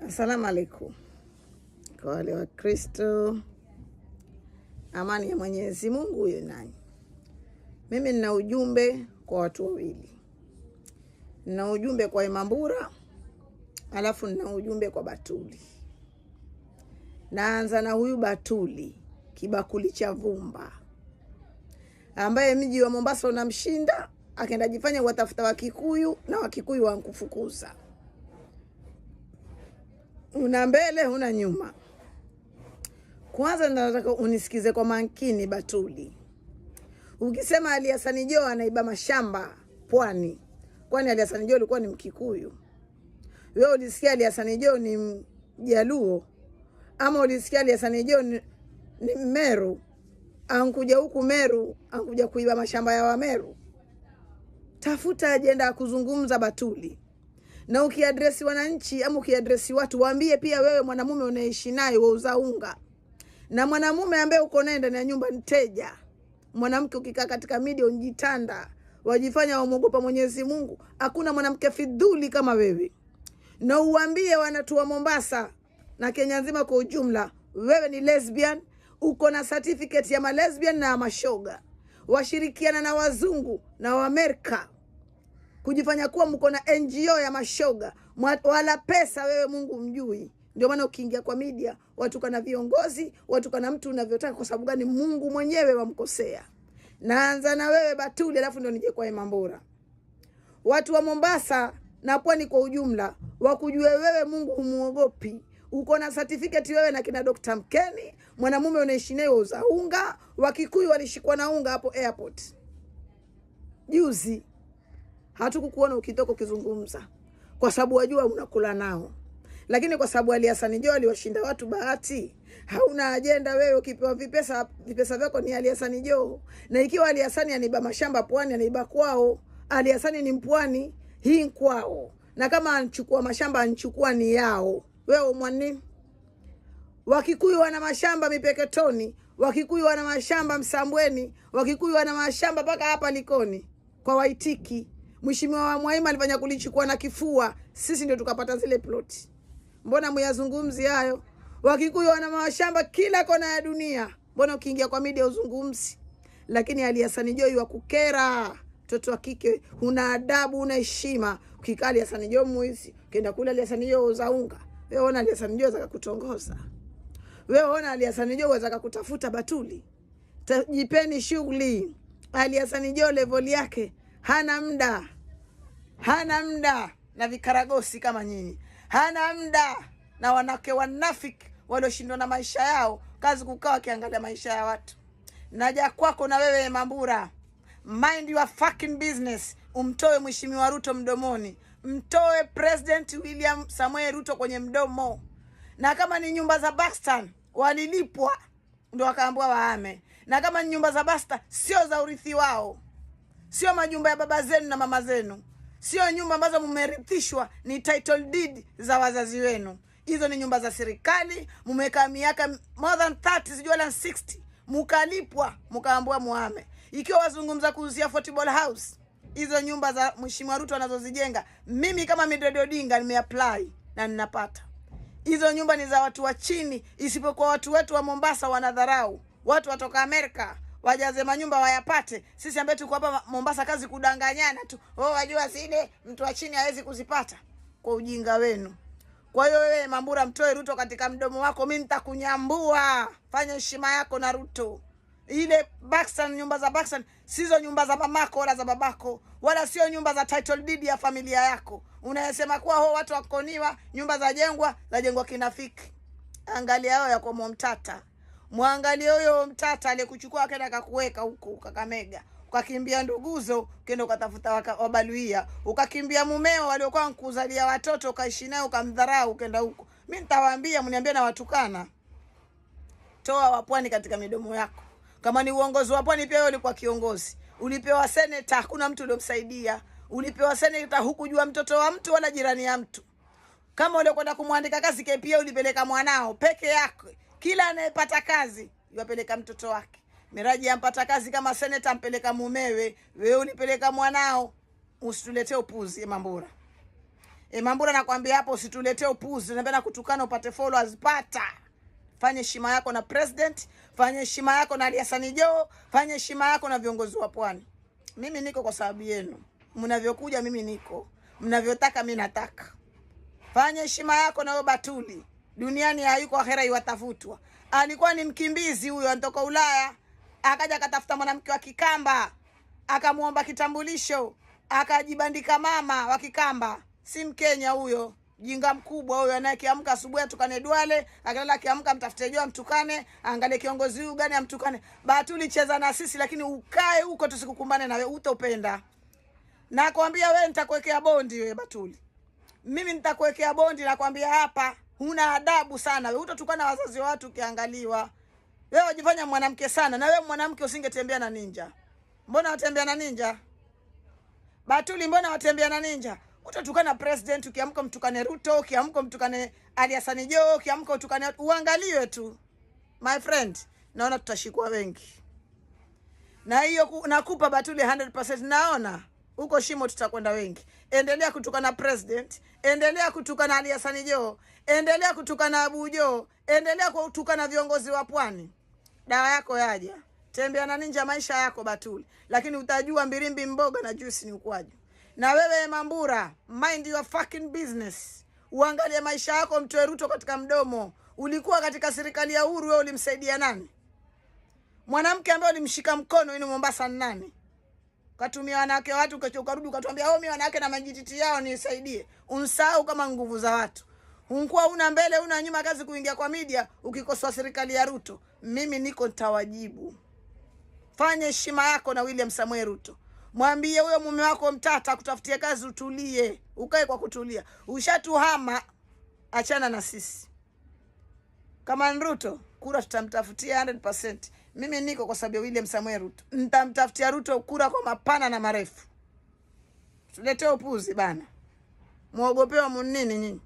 Asalamu alaikum. Kwa wale wa Kristo, amani ya Mwenyezi Mungu huyo nani. Mimi nina ujumbe kwa watu wawili. Nina ujumbe kwa Imambura, alafu nina ujumbe kwa Batuli. Naanza na huyu Batuli, kibakuli cha vumba, ambaye mji wa Mombasa unamshinda, akaenda jifanya watafuta Wakikuyu na Wakikuyu wankufukuza. Una mbele, una nyuma. Kwanza nataka unisikize kwa makini Batuli. Ukisema Ali Hassan Joho anaiba mashamba Pwani, kwani Ali Hassan Joho alikuwa ni Mkikuyu? Wewe ulisikia Ali Hassan Joho ni Mjaluo? Ama ulisikia Ali Hassan Joho ni Meru? Ankuja huku Meru, ankuja kuiba mashamba ya Wameru? Tafuta ajenda ya kuzungumza Batuli. Na ukiadresi wananchi ama ukiadresi watu, waambie pia wewe mwanamume unaishi naye wauza unga, na mwanamume ambaye uko naye ndani ya nyumba mteja. Mwanamke ukikaa katika media unjitanda, wajifanya wamuogopa Mwenyezi Mungu. Hakuna mwanamke fidhuli kama wewe. Na uambie wanatu wa Mombasa na Kenya nzima kwa ujumla, wewe ni lesbian, uko na certificate ya malesbian na mashoga. Washirikiana na wazungu na Waamerika kujifanya kuwa mko na NGO ya mashoga, wala pesa wewe Mungu mjui. Ndio maana ukiingia kwa media watu kana viongozi, watu kana mtu unavyotaka. Kwa sababu gani? Mungu mwenyewe wamkosea. Naanza na wewe Batuli, alafu ndio nije kwa Imambura. Watu wa Mombasa na Pwani kwa ujumla wakujue wewe Mungu humuogopi. Uko na certificate wewe na kina Dr. Mkeni, mwanamume unaishi naye uza unga. Wakikuyu walishikwa na unga hapo airport juzi. Hatukukuona ukitoka ukizungumza kwa sababu wajua unakula nao. Lakini kwa sababu Ali Hassan Joho aliwashinda watu bahati, hauna ajenda wewe. Ukipewa vipesa vyako ni Ali Hassan Joho. Na ikiwa Ali Hassan anaiba mashamba Pwani, anaiba kwao. Ali Hassan ni Mpwani, hii kwao. Na kama anachukua mashamba anachukua ni yao. Wewe mwani? Wakikuyu wana mashamba Mipeketoni, Wakikuyu wana mashamba Msambweni, Wakikuyu wana mashamba paka hapa Likoni kwa Waitiki. Mheshimiwa wa Mwaima alifanya kulichukua na kifua, sisi ndio tukapata zile ploti. Mbona muyazungumzi hayo? Wakikuyu wana mashamba kila kona ya dunia, mbona ukiingia kwa media uzungumzi? Lakini Ali Hassan Joho wa kukera. Mtoto wa kike, una adabu, una heshima. Ukikaa Ali Hassan Joho muizi, ukienda kule Ali Hassan Joho uzaunga. Wewe ona Ali Hassan Joho zaka kutongoza. Wewe ona Ali Hassan Joho zaka kutafuta Batuli. Jipeni shughuli. Ali Hassan Joho level yake hana muda. Hana muda na vikaragosi kama nyinyi. Hana muda na wanawake wanafiki walioshindwa na maisha yao, kazi kukaa wakiangalia maisha ya watu. Naja kwako na wewe Imambura, mind your fucking business. Umtoe Mheshimiwa Ruto mdomoni. Mtoe President William Samoei Ruto kwenye mdomo. Na kama ni nyumba za Baxter walilipwa ndio wakaambiwa waame. Na kama ni nyumba za Baxter sio za urithi wao. Sio majumba ya baba zenu na mama zenu. Sio nyumba ambazo mmerithishwa, ni title deed za wazazi wenu. Hizo ni nyumba za serikali, mmekaa miaka more than 30, sijui wala 60. Mkalipwa, mkaambiwa muame. Ikiwa wazungumza kuhusia Affordable House, hizo nyumba za Mheshimiwa Ruto anazozijenga, mimi kama Mildred Odinga nimeapply na ninapata. Hizo nyumba ni za watu wa chini, isipokuwa watu wetu wa Mombasa wanadharau. Watu watoka Amerika wajaze manyumba wayapate. Sisi ambaye tuko hapa Mombasa kazi kudanganyana tu. Wajua zile mtu wa chini hawezi kuzipata, kwa ujinga wenu. Kwa hiyo wewe Imambura, mtoe Ruto katika mdomo wako, mimi nitakunyambua. Fanya heshima yako na Ruto. Ile Baxter, nyumba za Baxter sizo nyumba za mamako wala za babako, wala sio nyumba za title deed ya familia yako. Unayesema kuwa watu wakoniwa, nyumba za jengwa kinafiki. Angalia hao yako Mtata. Muangalie huyo Mtata aliyekuchukua akaenda akakuweka huko Kakamega. Ukakimbia nduguzo, ukaenda ukatafuta wabaluia. Ukakimbia mumeo waliokuwa kukuzalia watoto, ukaishi naye ukamdharau, ukaenda huko. Mimi nitawaambia, mniambie na watukana. Toa wa Pwani katika midomo yako. Kama ni uongozi wa Pwani pia wewe ulikuwa kiongozi. Ulipewa senator, hakuna mtu aliyomsaidia. Ulipewa senator, hukujua mtoto wa mtu wala jirani ya mtu. Kama ulikwenda kumwandika kazi KPA, ulipeleka mwanao peke yako. Kila anayepata kazi yupeleka mtoto wake. Miraji ampata kazi kama senator, ampeleka mumewe. Wewe ulipeleka mwanao. Usituletee upuzi Imambura. Mambura nakwambia hapo usituletee upuzi. Unapenda kutukana upate followers, pata. Fanye heshima yako na president, fanye heshima yako na Ali Hassan Joho, fanye heshima yako na viongozi wa Pwani. Mimi niko kwa sababu yenu. Mnavyokuja mimi niko. Mnavyotaka mimi nataka. Fanye heshima yako na wewe Batuli. Duniani hayuko, akhera iwatafutwa. Alikuwa ni mkimbizi huyo anatoka Ulaya, akaja akatafuta mwanamke wa Kikamba, akamuomba kitambulisho, akajibandika mama wa Kikamba. Si Mkenya huyo, jinga mkubwa huyo anayekiamka asubuhi atukane Duale, akilala kiamka mtafute Joho mtukane, angalie kiongozi huyu gani amtukane. Batuli cheza na sisi lakini ukae huko tusikukumbane na wewe, utopenda. Nakwambia wewe nitakuwekea bondi wewe Batuli. Mimi nitakuwekea bondi, nakwambia hapa. Huna adabu sana wewe, utatukana wazazi wa watu ukiangaliwa. Wewe unajifanya mwanamke sana, na wewe mwanamke usingetembea na ninja. Mbona watembea na ninja? Batuli, mbona watembea na ninja? Utatukana president, ukiamka mtukane Ruto, ukiamka mtukane Ali Hassan Joho, ukiamka utukane, uangaliwe tu. My friend, naona tutashikwa wengi. Na hiyo nakupa Batuli 100%, naona huko shimo tutakwenda wengi. Endelea kutukana president, endelea kutukana Ali Hassan Joho, endelea kutukana Abu Joho, endelea kutukana viongozi wa Pwani. Dawa yako yaja. Tembea na ninja maisha yako Batuli, lakini utajua mbirimbi mboga na juice ni ukwaju. Na wewe Mambura, mind your fucking business. Uangalie maisha yako, mtoe Ruto katika mdomo. Ulikuwa katika serikali ya Uhuru, wewe ulimsaidia nani? Mwanamke ambaye ulimshika mkono ino Mombasa nani? Katumia wanawake watu ukarudi ukatuambia mimi wanawake na majititi yao nisaidie. Unsahau kama nguvu za watu. Unkuwa una mbele una nyuma, kazi kuingia kwa media ukikosoa serikali ya Ruto. Mimi niko nitawajibu. Fanye heshima yako na William Samoei Ruto. Mwambie huyo mume wako mtata kutafutia kazi, utulie. Ukae kwa kutulia. Ushatuhama, achana na sisi. Kama Ruto, kura tutamtafutia 100%. Mimi niko kwa sababu ya William Samoei Ruto. Nitamtafutia Ruto kura kwa mapana na marefu. Tuletee upuzi bana. Muogopewa munini nyinyi?